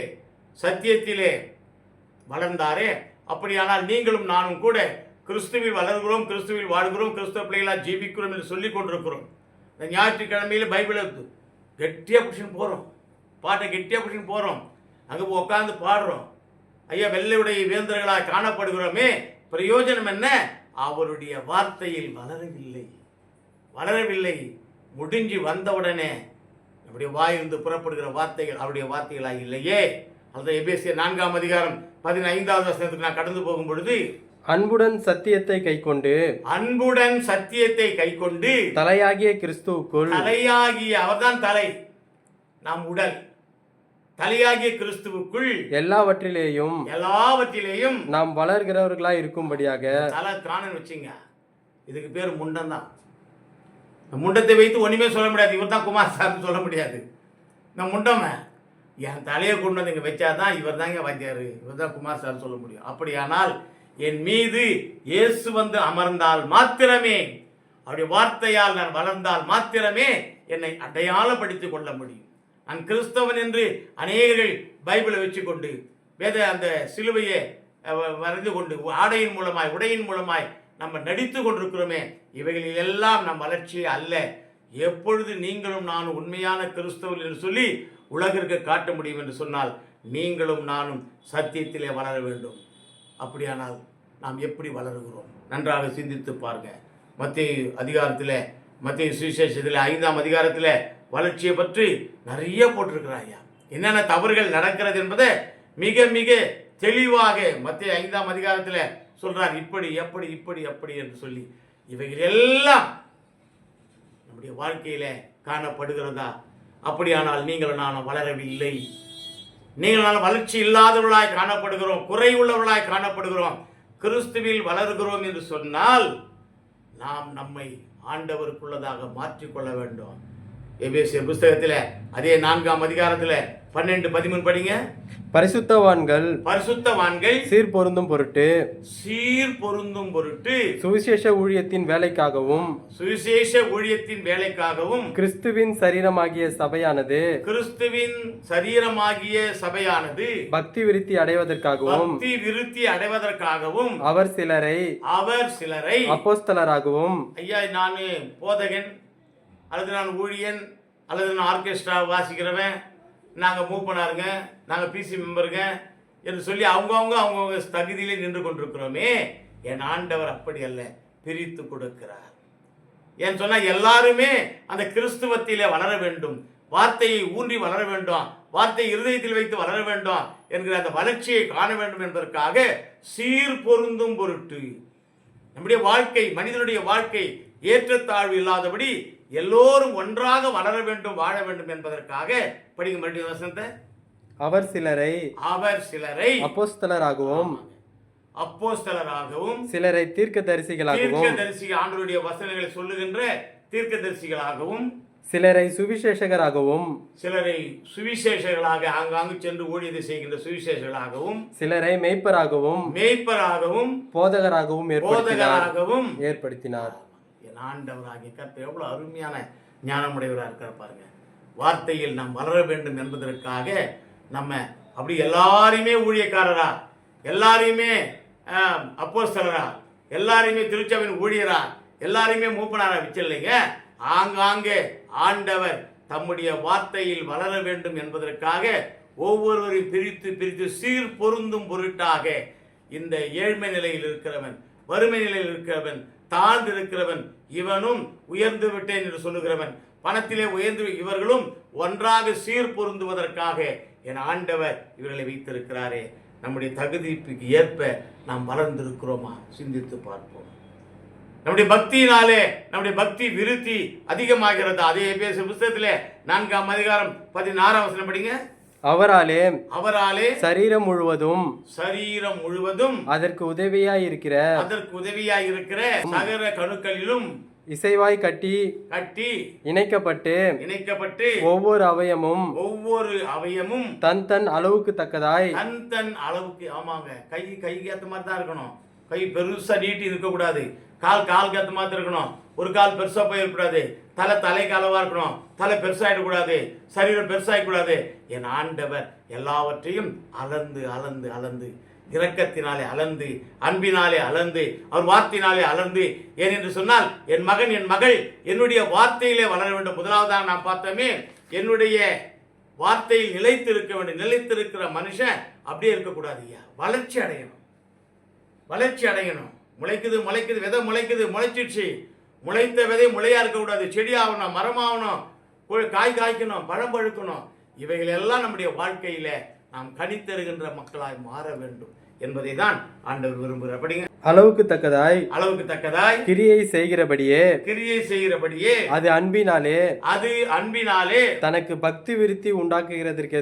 சத்தியத்திலே வளர்ந்தாரே. அப்படியானால் நீங்களும் நானும் கூட கிறிஸ்துவில் வளர்கிறோம், கிறிஸ்துவில் வாழ்கிறோம், கிறிஸ்தவ பிள்ளைகளாக ஜீவிக்கிறோம் என்று சொல்லிக் கொண்டிருக்கிறோம். இந்த ஞாயிற்றுக்கிழமையில் பைபிளை கெட்டியாக பிடிச்சின்னு போகிறோம், பாட்டை கெட்டியாக பிடிச்சின்னு போகிறோம், அங்கே உட்காந்து பாடுறோம். ஐயா, வெள்ளை உடைய வேந்தர்களாக காணப்படுகிறோமே, பிரயோஜனம் என்ன? அவருடைய வார்த்தையில் வளரவில்லை. முடிஞ்சு வந்தவுடனே நம்முடைய வாயிலிருந்து புறப்படுகிற வார்த்தைகள் அவருடைய வார்த்தைகளாக இல்லையே. அதுதான் எபேசியர் 4ஆம் அதிகாரம் 15வது வசனத்துக்கு நான் கடந்து போகும் பொழுது, அன்புடன் சத்தியத்தை கைக்கொண்டு தலையாகிய கிறிஸ்துவுக்குள், தலையாகிய அவர்தான் தலை, நாம் உடல், தலையாகிய கிறிஸ்துவுக்குள் எல்லாவற்றிலேயும் நாம் வளர்கிறவர்களாய் இருக்கும்படியாக. தலை காணன்னு வச்சுங்க, இதுக்கு பேர் முண்டம் தான். முண்டத்தை வைத்து ஒண்ணுமே சொல்ல முடியாது. இவர் தான் குமார் சார்னு சொல்ல முடியாது. இந்த முண்டமை என் தலையை கொண்டு வந்து இங்கே வச்சாதான் இவர் தாங்க வாத்தியார், இவர் தான் குமார் சார் சொல்ல முடியும். அப்படியானால் என் மீது இயேசு வந்து அமர்ந்தால் மாத்திரமே, அவருடைய வார்த்தையால் நான் வளர்ந்தால் மாத்திரமே என்னை அடையாளப்படுத்திக் கொள்ள முடியும். நான் கிறிஸ்தவன் என்று அநேகர்கள் பைபிளை வச்சுக்கொண்டு வேத அந்த சிலுவையை வரைந்து கொண்டு ஆடையின் மூலமாய், உடையின் மூலமாய் நம்ம நடித்து கொண்டிருக்கிறோமே, இவைகளில் எல்லாம் நம் வளர்ச்சியே அல்ல. எப்பொழுது நீங்களும் நானும் உண்மையான கிறிஸ்தவர்கள் என்று சொல்லி உலகிற்கு காட்ட முடியும் என்று சொன்னால், நீங்களும் நானும் சத்தியத்திலே வளர வேண்டும். அப்படியானால் நாம் எப்படி வளருகிறோம்? நன்றாக சிந்தித்து பாருங்க. மத்தேயு சுவிசேஷத்தில் 5ஆம் அதிகாரத்தில் வளர்ச்சியை பற்றி நிறைய போட்டிருக்கிறாங்க. என்னென்ன தவறுகள் நடக்கிறது என்பதை மிக மிக தெளிவாக மத்தேயு 5ஆம் அதிகாரத்தில் சொல்றார். இப்படி எப்படி இப்படி அப்படி என்று சொல்லி இவைகள் எல்லாம் நம்முடைய வாழ்க்கையில காணப்படுகிறதா? அப்படியானால் நீங்கள் நானும் வளரவில்லை. நீங்கள் நானும் வளர்ச்சி இல்லாதவர்களாய் காணப்படுகிறோம், குறை உள்ளவர்களாய் காணப்படுகிறோம். கிறிஸ்துவில் வளர்கிறோம் என்று சொன்னால் நாம் நம்மை ஆண்டவருக்குள்ளதாக மாற்றிக்கொள்ள வேண்டும். எபேசியர் புஸ்தகத்தில் அதே 4ஆம் அதிகாரத்தில் 12:13 படிங்க. பரிசுத்தவான்கள் பரிசுத்தவான்கள் சீர் பொருந்தும் பொருட்டு சீர் பொருந்தும் பொருட்டு சுவிசேஷ ஊழியத்தின் வேலைக்காகவும் சுவிசேஷ ஊழியத்தின் வேலைக்காகவும் கிறிஸ்துவின் சரீரமாகிய சபையானது கிறிஸ்துவின் சரீரமாகிய சபையானது பக்தி விருத்தி அடைவதற்காகவும் பக்தி விருத்தி அடைவதற்காகவும் அவர் சிலரை அப்போஸ்தலராகவும், ஐயா நான் போதகன் அல்லது நான் ஊழியன் அல்லது நான் ஆர்கெஸ்ட்ரா வாசிக்கிறவன், நாங்கள் மூப்பனாருங்க, நாங்கள் பிசி மெம்பருங்க என்று சொல்லி அவங்கவுங்க தகுதியிலே நின்று கொண்டிருக்கிறோமே. என் ஆண்டவர் அப்படி அல்ல, பிரித்து கொடுக்கிறார். ஏன்னு சொன்னால் எல்லாருமே அந்த கிறிஸ்துவத்திலே வளர வேண்டும், வார்த்தையை ஊன்றி வளர வேண்டும், வார்த்தை இருதயத்தில் வைத்து வளர வேண்டும் என்கிற அந்த வளர்ச்சியை காண வேண்டும் என்பதற்காக சீர் பொருந்தும் பொருட்டு நம்முடைய வாழ்க்கை, மனிதனுடைய வாழ்க்கை ஏற்றத்தாழ்வு இல்லாதபடி எல்லோரும் ஒன்றாக வளர வேண்டும், வாழ வேண்டும் என்பதற்காக படிங்க மறுபடியும் வசனத்தை. அவர் சிலரை அப்போஸ்தலராகவும் சிலரை தீர்க்கதரிசிகளாகவும், ஆண்டவருடைய வசனங்களை சொல்லுகின்ற தீர்க்கதரிசிகளாகவும், சிலரை சுவிசேஷகராகவும், சிலரை சுவிசேஷகர்களாக ஆங்காங்கு சென்று ஊழியத்தை செய்கின்ற சுவிசேஷகர்களாகவும், சிலரை மேய்ப்பராகவும் போதகராகவும் ஏற்படுத்தினார். என் ஆண்டவராகிய கர்த்தர் எவ்வளவு அருமையான ஞானமுடையவராக இருக்கிறார் பாருங்க. வார்த்தையில் நாம் வளர வேண்டும் என்பதற்காக நம்ம அப்படி எல்லாரையுமே ஊழியக்காரரா, எல்லாரையுமே அப்போஸ்தலரா, எல்லாரையுமே திருச்சபையின் ஊழியரா, எல்லாரையுமே மூப்பனாரா வச்சில்லைங்க. ஆங்காங்கே ஆண்டவர் தம்முடைய வார்த்தையில் வளர வேண்டும் என்பதற்காக ஒவ்வொருவரையும் பிரித்து பிரித்து சீர் பொருந்தும் பொருட்டாக இந்த ஏழ்மை நிலையில் இருக்கிறவன், வறுமை நிலையில் இருக்கிறவன், தாழ்ந்து இருக்கிறவன், இவனும் உயர்ந்து விட்டேன் என்று சொல்லுகிறவன், பணத்திலே உயர்ந்து இவர்களும் ஒன்றாக சீர் பொருந்துவதற்காக என் ஆண்டவர் இவர்களை வைத்திருக்கிறாரே. நம்முடைய தகுதிக்கு ஏற்ப நாம் வளர்ந்திருக்கிறோமா? சிந்தித்து பார்ப்போம். நம்முடைய பக்தியினாலே நம்முடைய பக்தி விருத்தி அதிகமாகிறது. அதே எபேசியர் புத்தகத்திலே 4ஆம் அதிகாரம் 16ஆம் வசனம் படிங்க. அவராலே சரீரம் முழுவதும் அதற்கு உதவியாய் இருக்கிற சகல கணுக்களிலும் இசைவாய் கட்டி இணைக்கப்பட்டு ஒவ்வொரு அவயமும் தன் அளவுக்கு தக்கதாய் அளவுக்கு. ஆமாங்க, கைக்கு ஏற்ற மாதிரி தான் இருக்கணும். கை பெருசா நீட்டி இருக்கக்கூடாது, காலுக்கு ஏற்ற மாதிரி இருக்கணும். ஒரு கால் பெருசா போயிடக்கூடாது, தலைக்கு அளவா இருக்கணும், தலை பெருசாயிடக்கூடாது, சரீரம் பெருசாயிடக்கூடாது. என் ஆண்டவர் எல்லாவற்றையும் அளந்து இரக்கத்தினாலே அளந்து, அன்பினாலே அளந்து, அவர் வார்த்தையினாலே அளந்து. ஏனென்று சொன்னால் என் மகன் என் மகள் என்னுடைய வார்த்தையிலே வளர வேண்டும். முதலாவதாக நாம் பார்த்தோமே, என்னுடைய வார்த்தையில் நிலைத்து இருக்க வேண்டும். நிலைத்திருக்கிற மனுஷன் அப்படியே இருக்கக்கூடாது ஐயா, வளர்ச்சி அடையணும். முளைக்குது, விதை முளைச்சிடுச்சு. முளைத்த விதை முளையா இருக்கக்கூடாது, செடி ஆகணும், மரமாகணும், காய் காய்க்கணும், பழம் பழுக்கணும். இவைகள் எல்லாம் நம்முடைய வாழ்க்கையில நாம் கனித்தருகின்ற மக்களாய் மாற வேண்டும் என்பதை தான் ஆண்டவர் விரும்புகிறார். படிங்க. அளவுக்கு தக்கதாய் கிரியை செய்கிறபடியே அது அன்பினாலே தனக்கு பக்தி விருத்தி உண்டாக்குகிறதற்கு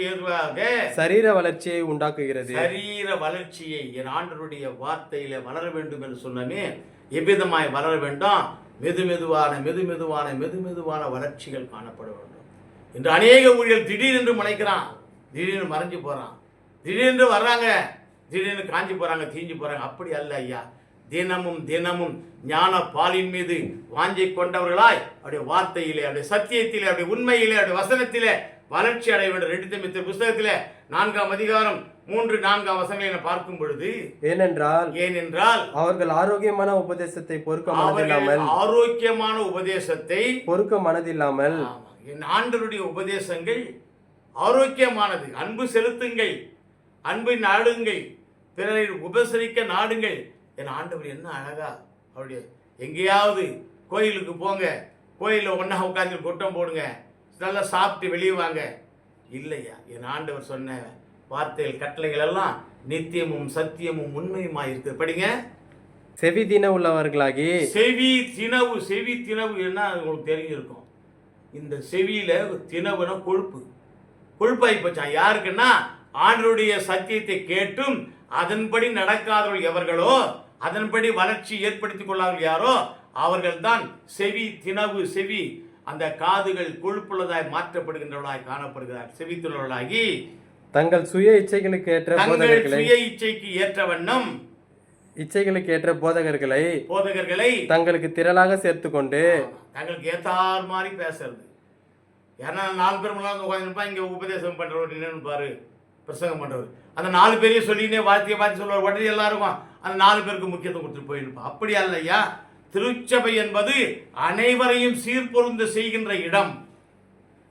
ஏதுவாக சரீர வளர்ச்சியை உண்டாக்குகிறது. சரீர வளர்ச்சியை என் ஆண்டவருடைய வார்த்தையில வளர வேண்டும் என்று சொன்னமே, எவ்விதமாய் வளர வேண்டும்? மெதுமெதுவான வளர்ச்சிகள் காணப்பட வேண்டும். இன்று அநேக ஊழியர்கள் திடீரென்று முளைக்கிறான், திடீர்னு மறைஞ்சு போறான், திடீரென்று வர்றாங்க, திடீர்னு காஞ்சி போறாங்க, தீஞ்சு போறாங்க. அப்படி அல்ல ஐயா. தினமும் ஞான பாலின் மீது வாஞ்சை கொண்டவர்களாய் அவருடைய வார்த்தையிலே, அவருடைய சத்தியத்திலே, அவருடைய உண்மையிலே, அவருடைய வசனத்திலே வளர்ச்சி அடைய வேண்டும். 2 தீமோத்தேயு புத்தகத்திலே 4ஆம் அதிகாரம் 3-4 வசனங்களை பார்க்கும் பொழுது, ஏனென்றால் அவர்கள் ஆரோக்கியமான உபதேசத்தை பொறுக்க மனதில்லாமல் என் ஆண்டவருடைய உபதேசங்கள் ஆரோக்கியமானது. அன்பு செலுத்துங்கள், அன்பை நாடுங்கள், பிறரை உபசரிக்க நாடுங்கள். என் ஆண்டவர் என்ன அழகா அவருடைய, எங்கேயாவது கோயிலுக்கு போங்க, கோயிலில் ஒன்றா உட்காந்து கூட்டம் போடுங்க, நல்லா சாப்பிட்டு வெளியே வாங்க. இல்லையா, என் ஆண்டவர் சொன்ன வார்த்தைகள் கட்டளைகள் எல்லாம் நித்தியமும் சத்தியமும் உண்மையுமாய் இருக்கு. படிங்க. செவி தினவு உள்ளவர்களாகி, செவி தினவு என்ன உங்களுக்கு தெரிஞ்சிருக்கும். இந்த செவியில தினவுனா கொழுப்பாகி போச்சான். யாருக்குன்னா, ஆண்டவருடைய சத்தியத்தை கேட்டும் அதன்படி நடக்காதவர்கள் எவர்களோ, அதன்படி வளர்ச்சி ஏற்படுத்திக் கொள்ளாதவர்கள் யாரோ அவர்கள் தான் செவி அந்த காதுகள் கொழுப்புள்ளதாய் மாற்றப்படுகின்றவர்களாய் காணப்படுகிறார். செவித்துள்ளவர்களாகி தங்கள் சுய இச்சைகளுக்கு ஏற்ற தங்கள் போதகர்களை சுய இச்சைக்கு ஏற்ற வண்ணம் இச்சைகளுக்கு ஏற்ற போதகர்களை தங்களுக்கு திரளாக சேர்த்து கொண்டு தங்களுக்கு ஏத்தார் மாதிரி பேசுறது. ஏன்னா 4 பேர் முன்னாடி உட்காந்துருப்பா, இங்க உபதேசம் பண்றவர் என்னன்னு பாரு, பிரசங்கம் பண்றவர் அந்த 4 பேரையும் சொல்லினே வார்த்தையை சொல்லுவார். உடனே எல்லாருக்கும் அந்த 4 பேருக்கு முக்கியத்துவம் கொடுத்துட்டு போயிருப்பா. அப்படி அல்லையா, திருச்சபை என்பது அனைவரையும் சீர்பொருந்த செய்கின்ற இடம்.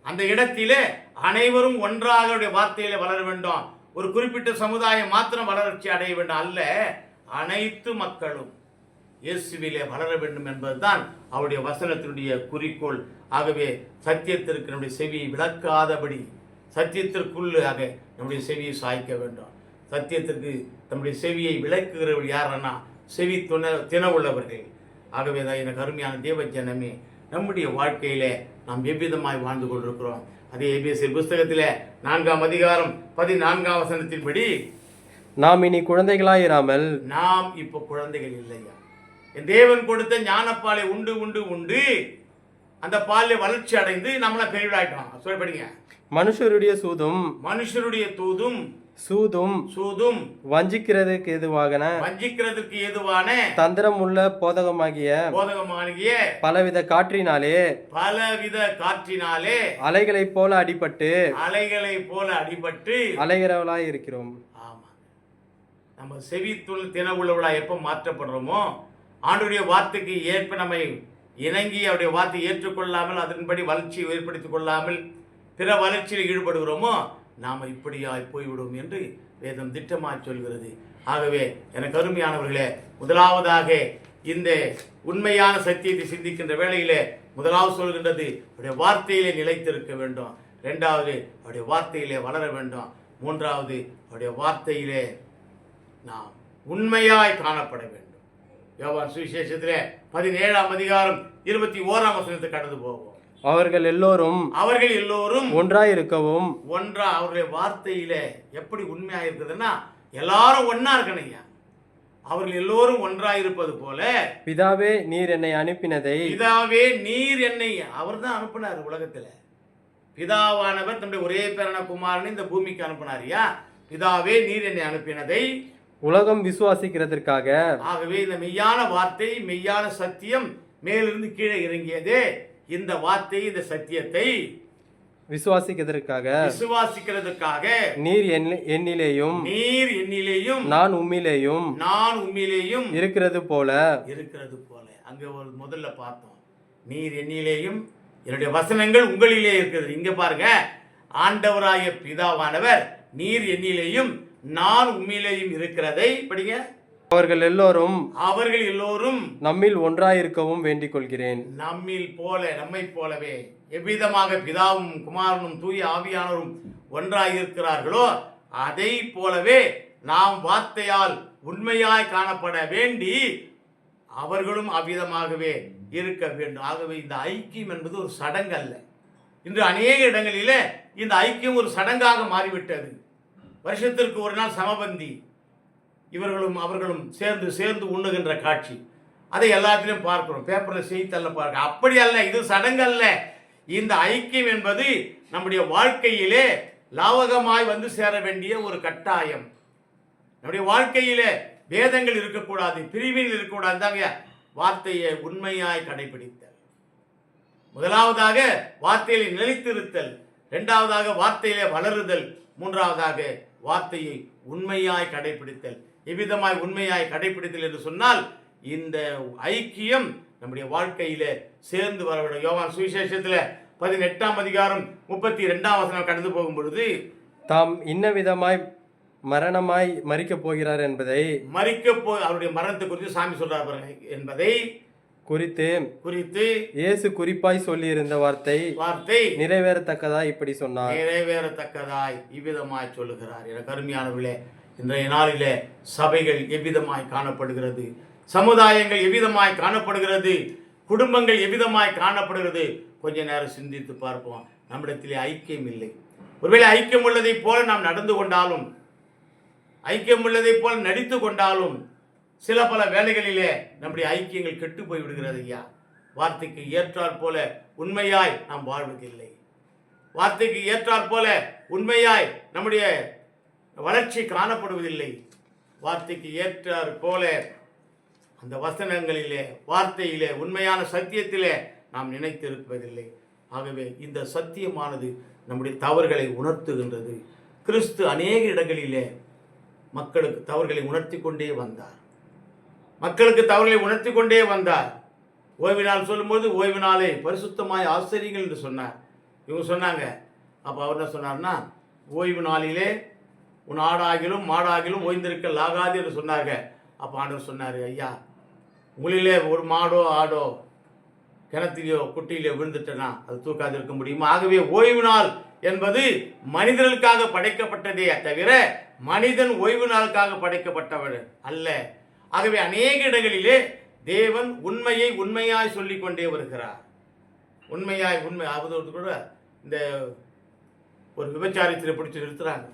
அந்த இடத்திலே அனைவரும் ஒன்றாக வார்த்தையில வளர வேண்டும். ஒரு குறிப்பிட்ட சமுதாயம் மாத்திரம் வளர்ச்சி அடைய வேண்டும் அல்ல, அனைத்து மக்களும் இயேசுவிலே வளர வேண்டும் என்பதுதான் அவருடைய வசனத்தினுடைய குறிக்கோள். ஆகவே சத்தியத்திற்கு நம்முடைய செவியை விளக்காதபடி சத்தியத்திற்குள்ளாக நம்முடைய செவியை சாய்க்க வேண்டும். சத்தியத்திற்கு நம்முடைய செவியை விளக்குகிறவர்கள் யாருன்னா செவி தினவுள்ளவர்கள். ஆகவே தான் எனக்கு அருமையான தேவ ஜனமே, நம்முடைய வாழ்க்கையில நாம் எவ்விதமாய் வாழ்ந்து கொண்டிருக்கிறோம். அதே எபேசியர் புஸ்தகத்திலே 4ஆம் அதிகாரம் 14ஆம் வசனத்தின்படி நாம் இனி குழந்தைகளாயிராமல் நாம் இப்போ குழந்தைகள் இல்லையா, என் தேவன் கொடுத்த ஞானப்பாலை உண்டு உண்டு உண்டு அந்த பாலில் வளர்ச்சி அடைந்து நம்மள பெரியவளாயிட்டோம். சொல்லி படிங்க. மனுஷருடைய தூதும் சூதும் வஞ்சிக்கிறதுக்கு ஏதுவான தந்திரம் உள்ள போதகமாகிய பலவித காற்றினாலே அலைகளைப் போல அடிபட்டு அலைகிறவளாய் இருக்கிறோம். ஆமா, நம்ம செவித்துள் தினவுள்ளவளா எப்ப மாற்றப்படுறோமோ, ஆண்டவருடைய வார்த்தைக்கு ஏற்ப நம்மை இணங்கி அவருடைய வார்த்தையை ஏற்றுக்கொள்ளாமல் அதன்படி வளர்ச்சியை ஏற்படுத்திக் கொள்ளாமல் பிற வளர்ச்சியில் ஈடுபடுகிறோமோ, நாம் இப்படியாய் போய்விடும் என்று வேதம் திட்டமாக சொல்கிறது. ஆகவே எனக்கு அருமையானவர்களே, முதலாவதாக இந்த உண்மையான சத்தியத்தை சிந்திக்கின்ற வேளையிலே முதலாவது சொல்கின்றது அவருடைய வார்த்தையிலே நிலைத்திருக்க வேண்டும். 2வது அவருடைய வார்த்தையிலே வளர வேண்டும். 3வது அவருடைய வார்த்தையிலே நாம் உண்மையாய் காணப்பட வேண்டும். யோவான் சுவிசேஷத்திலே 17ஆம் அதிகாரம் 21ஆம் வசனத்தை கடந்து போவோம். அவர்கள் எல்லோரும் ஒன்றாயிருக்கவும் அவருடைய வார்த்தையில எப்படி உண்மையா இருக்குதுன்னா எல்லாரும் ஒன்னா இருக்கணையா. அவர்கள் எல்லோரும் ஒன்றாயிருப்பது போல பிதாவே நீர் என்னை அனுப்பினதை அவர் தான் அனுப்பினார். உலகத்துல பிதாவானவர் தன்னுடைய ஒரே பேரான குமாரனை இந்த பூமிக்கு அனுப்பினாரியா. பிதாவே நீர் என்னை அனுப்பினதை உலகம் விசுவாசிக்கிறதற்காக. ஆகவே இந்த மெய்யான வார்த்தை, மெய்யான சத்தியம் மேலிருந்து கீழே இறங்கியது. இந்த வார்த்தை, இந்த சத்தியத்தை விசுவாசிக்கிறதுக்காக நீர் என்னிலேயும் நான் உம்மிலேயும் இருக்கிறது போல. அங்க முதல்ல பார்த்தோம், நீர் என்னிலேயும் என்னுடைய வசனங்கள் உங்களிலே இருக்கிறது. இங்க பாருங்க, ஆண்டவராய பிதாவானவர் நீர் என்னிலேயும் நான் உம்மிலேயும் இருக்கிறதை படிங்க. அவர்கள் எல்லோரும் நம்மில் ஒன்றாயிருக்கவும் வேண்டிக் கொள்கிறேன். நம்மை போலவே எவ்விதமாக பிதாவும் குமாரனும் தூய ஆவியானவரும் ஒன்றாயிருக்கிறார்களோ அதை போலவே நாம் வார்த்தையால் உண்மையாய் காணப்பட வேண்டி அவர்களும் அவ்விதமாகவே இருக்க வேண்டும். ஆகவே இந்த ஐக்கியம் என்பது ஒரு சடங்கு அல்ல. இன்று அநேக இடங்களிலே இந்த ஐக்கியம் ஒரு சடங்காக மாறிவிட்டது. வருஷத்திற்கு ஒரு நாள் சமபந்தி, இவர்களும் அவர்களும் சேர்ந்து உண்ணுகின்ற காட்சி, அதை எல்லாத்திலும் பார்க்கிறோம், பேப்பரில் செய்தித்தாளில் பார்க்க. அப்படி அல்ல, இது சடங்கு அல்ல. இந்த ஐக்கியம் என்பது நம்முடைய வாழ்க்கையிலே லாவகமாய் வந்து சேர வேண்டிய ஒரு கட்டாயம். நம்முடைய வாழ்க்கையிலே வேதங்கள் இருக்கக்கூடாது, பிரிவினை இருக்கக்கூடாது. தாங்க வார்த்தையை உண்மையாய் கடைபிடித்தல். முதலாவதாக வார்த்தையிலே நிலைத்திருத்தல், 2வதாக வார்த்தையிலே வளருதல், 3வதாக வார்த்தையை உண்மையாய் கடைபிடித்தல். எவ்விதமாய் உண்மையாய் கடைபிடித்தல் என்று சொன்னால் இந்த ஐக்கியம் நம்முடைய வாழ்க்கையில சேர்ந்து வர வேண்டும். யோவான் சுவிசேஷத்துல 18ஆம் அதிகாரம் 32ஆம் வசனம் கடந்து போகும் பொழுது தாம் இன்ன விதமாய் மரணமாய் மரிக்கப் போகிறார் என்பதை அவருடைய மரணத்தை குறித்து சாமி சொல்றார் பாருங்க என்பதை குறித்து இயேசு குறிப்பாய் சொல்லி இருந்த வார்த்தை நிறைவேறத்தக்கதாய் இப்படி சொன்னார். நிறைவேறத்தக்கதாய் இவ்விதமாய் சொல்லுகிறார். எனக்கு அருமையானவர்களே, இன்றைய நாளிலே சபைகள் எவ்விதமாய் காணப்படுகிறது, சமுதாயங்கள் எவ்விதமாய் காணப்படுகிறது, குடும்பங்கள் எவ்விதமாய் காணப்படுகிறது, கொஞ்ச நேரம் சிந்தித்து பார்ப்போம். நம்மிடத்திலே ஐக்கியம் இல்லை. ஒருவேளை ஐக்கியம் உள்ளதை போல நாம் நடந்து கொண்டாலும், ஐக்கியம் உள்ளதை போல நடித்து கொண்டாலும், சில பல வேலைகளிலே நம்முடைய ஐக்கியங்கள் கெட்டு போய் விடுகிறது. ஐயா, வார்த்தைக்கு ஏற்றாற் போல உண்மையாய் நாம் வாழ்வதில்லை. வார்த்தைக்கு ஏற்றாற் போல உண்மையாய் நம்முடைய வளர்ச்சி காணப்படுவதில்லை. வார்த்தைக்கு ஏற்றாற் போல அந்த வசனங்களிலே, வார்த்தையிலே, உண்மையான சத்தியத்திலே நாம் நினைத்திருப்பதில்லை. ஆகவே இந்த சத்தியமானது நம்முடைய தவறுகளை உணர்த்துகின்றது. கிறிஸ்து அநேக இடங்களிலே மக்களுக்கு தவறுகளை உணர்த்தி கொண்டே வந்தார். மக்களுக்கு தவறுகளை உணர்த்தி கொண்டே வந்தார். ஓய்வு நாள் சொல்லும்போது ஓய்வு நாளை பரிசுத்தமாய் ஆசிரியங்கள் என்று சொன்னார். இவங்க சொன்னாங்க. அப்போ அவர் என்ன சொன்னார்னா, ஓய்வு நாளிலே உன் ஆடாகிலும் மாடாகிலும் ஓய்ந்திருக்கலாகாது என்று சொன்னாங்க. அப்போ ஆண்டவர் சொன்னார், ஐயா, உங்களிலே ஒரு மாடோ ஆடோ கிணத்திலேயோ குட்டியிலேயோ விழுந்துட்டனா அது தூக்காது இருக்க முடியுமா? ஆகவே ஓய்வு நாள் என்பது மனிதர்களுக்காக படைக்கப்பட்டதே தவிர மனிதன் ஓய்வு நாளுக்காக படைக்கப்பட்டவர் அல்ல. ஆகவே அநேக இடங்களிலே தேவன் உண்மையை உண்மையாய் சொல்லிக் கொண்டே வருகிறார். உண்மையாய் உண்மை அது கூட இந்த ஒரு விபச்சாரத்தில் பிடிச்சி நிறுத்துறாங்க.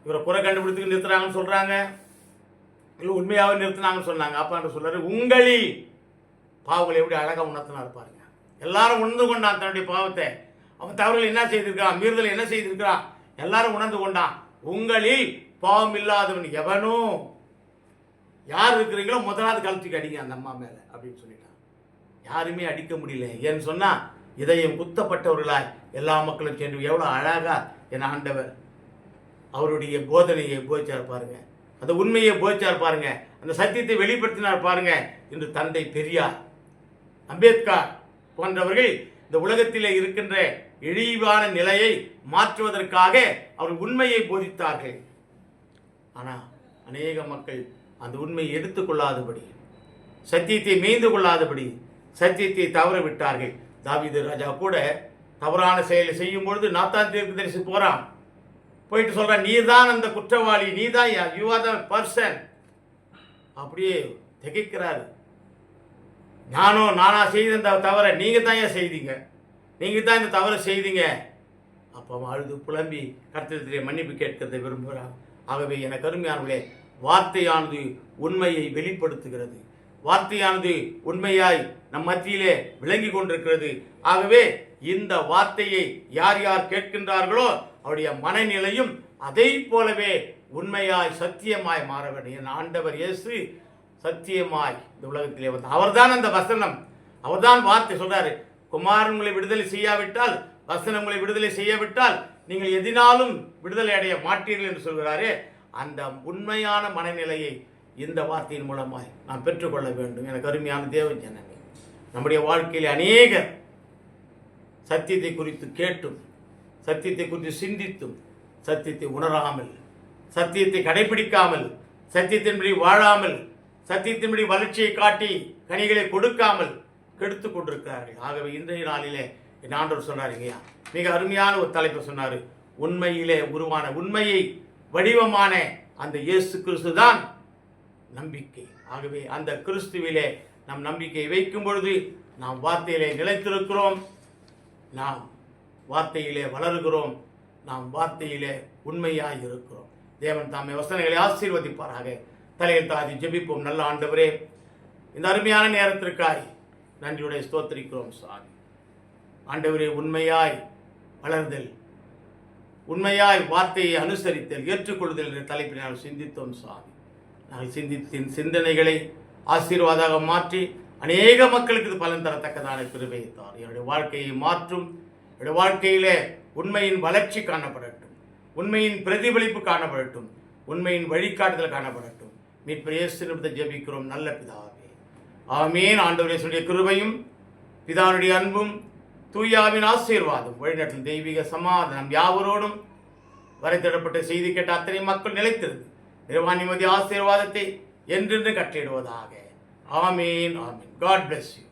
இவரை குறை கண்டுபிடித்து நிறுத்துறாங்கன்னு சொல்றாங்க, இல்லை உண்மையாக நிறுத்தினாங்கன்னு சொன்னாங்க. அப்பா சொல்றாரு, உங்களில் பாவங்களை எப்படி அழகாக உணர்த்தினா இருப்பாருங்க. எல்லாரும் உணர்ந்து கொண்டான் தன்னுடைய பாவத்தை. அவன் தவறுகள் என்ன செய்திருக்கான், மீறுதல் என்ன செய்திருக்கிறான், எல்லாரும் உணர்ந்து கொண்டான். உங்களில் பாவம் இல்லாதவன் எவனோ, யார் இருக்கிறீங்களோ முதலாவது கழுத்துக்கு அடிங்க அந்த அம்மா மேல அப்படின்னு சொல்லிட்டான். யாருமே அடிக்க முடியல. ஏன்னு சொன்னா இதயம் குத்தப்பட்டவர்களாய் எல்லா மக்களும் சென்று எவ்வளவு அழகா என் ஆண்டவர் அவருடைய போதனையை போதிச்சார் பாருங்க, அந்த உண்மையை போதிச்சார் பாருங்க, அந்த சத்தியத்தை வெளிப்படுத்தினார் பாருங்க. இன்று தந்தை பெரியார், அம்பேத்கர் போன்றவர்கள் இந்த உலகத்திலே இருக்கின்ற இழிவான நிலையை மாற்றுவதற்காக அவர் உண்மையை போதித்தார்கள். ஆனால் அநேக மக்கள் அந்த உண்மையை எடுத்துக்கொள்ளாதபடி, சத்தியத்தை மேய்ந்து கொள்ளாதபடி சத்தியத்தை தவற விட்டார்கள். தாவீது ராஜா கூட தவறான செயலை செய்யும் பொழுது நாத்தான் தீர்க்கதரிசி போறான், போயிட்டு சொல்றான், நீ தான் அந்த குற்றவாளி, நீ தான், யூ ஆர் த பர்சன். அப்படியே திகைக்கிறாரு. நானா செய்த இந்த தவறை நீங்க தான் ஏன் செய்தீங்க, நீங்க தான் இந்த தவறை செய்தீங்க. அப்போ அழுது புலம்பி கர்த்தரிடத்திலே மன்னிப்பு கேட்கிறதை விரும்புகிறார். ஆகவே எனக்கு அருமையானவர்களே, வார்த்தையானது உண்மையை வெளிப்படுத்துகிறது. வார்த்தையானது உண்மையாய் நம் மத்தியிலே விளங்கி கொண்டிருக்கிறது. ஆகவே இந்த வார்த்தையை யார் யார் கேட்கின்றார்களோ அவருடைய மனநிலையும் அதை போலவே உண்மையாய் சத்தியமாய் மாற வேண்டும். என் ஆண்டவர் இயேசு சத்தியமாய் இந்த உலகத்திலே வந்தார். அவர்தான் அந்த வசனம், அவர்தான் வார்த்தை. சொல்றாரு, குமாரன் உங்களை விடுதலை செய்யாவிட்டால், வசனம் உங்களை விடுதலை செய்யாவிட்டால் நீங்கள் எதினாலும் விடுதலை அடைய மாட்டீர்கள் என்று சொல்கிறாரே, அந்த உண்மையான மனநிலையை இந்த வார்த்தையின் மூலமாய் நாம் பெற்றுக்கொள்ள வேண்டும். எனக்கு அருமையான தேவ ஜனமே, நம்முடைய வாழ்க்கையில் அநேகர் சத்தியத்தை குறித்து கேட்டும், சத்தியத்தை குறித்து சிந்தித்தும், சத்தியத்தை உணராமல், சத்தியத்தை கடைபிடிக்காமல், சத்தியத்தின்படி வாழாமல், சத்தியத்தின்படி வளர்ச்சியை காட்டி கனிகளை கொடுக்காமல் கெடுத்து கொண்டிருக்கிறார்கள். ஆகவே இன்றைய நாளிலே என் ஆண்டவர் சொன்னார் இல்லையா, மிக அருமையான ஒரு தலைப்பு சொன்னார். உண்மையிலே உருவான, உண்மையை வடிவமான அந்த இயேசு கிறிஸ்து தான் நம்பிக்கை. ஆகவே அந்த கிறிஸ்துவிலே நம் நம்பிக்கை வைக்கும் பொழுது நாம் வார்த்தையிலே நிலைத்திருக்கிறோம், நாம் வார்த்தையிலே வளருகிறோம், நாம் வார்த்தையிலே உண்மையாய் இருக்கிறோம். தேவன் தாமே வசனங்களை ஆசீர்வதிப்பாராக. தலையில் தாதி ஜெபிப்போம். நல்ல ஆண்டவரே, இந்த அருமையான நேரத்திற்காய் நன்றியுடைய ஸ்தோத்திரிக்கிறோம் சாமி. ஆண்டவரே, உண்மையாய் வளர்தல், உண்மையாய் வார்த்தையை அனுசரித்தல், ஏற்றுக்கொள்ளுதல் என்ற தலைப்பில் நாங்கள் சிந்தித்தோம் சாமி. நாங்கள் சிந்தித்தின் சிந்தனைகளை ஆசீர்வாதாக மாற்றி அநேக மக்களுக்கு இது பலன் தரத்தக்கதான கிருபையை தார். என்னுடைய வாழ்க்கையை மாற்றும். என்னுடைய வாழ்க்கையிலே உண்மையின் வளர்ச்சி காணப்படட்டும், உண்மையின் பிரதிபலிப்பு காணப்படட்டும், உண்மையின் வழிகாட்டுதல் காணப்படட்டும். மீட்பர் இயேசு நிமித்தம் ஜெபிக்கிறோம் நல்ல பிதாவே, ஆமீன். ஆண்டவருடைய கிருபையும் பிதாவுடைய அன்பும் தூயாவின் ஆசீர்வாதம் வழிநடத்தும் தெய்வீக சமாதானம் யாவரோடும் வரைத்திடப்பட்ட செய்தி கேட்ட அத்தனை மக்கள் நிலைத்திருந்து நிர்வாண நிம்மதி ஆசீர்வாதத்தை என்றென்று கட்டிடுவதாக. ஆமீன், ஆமீன். God bless you.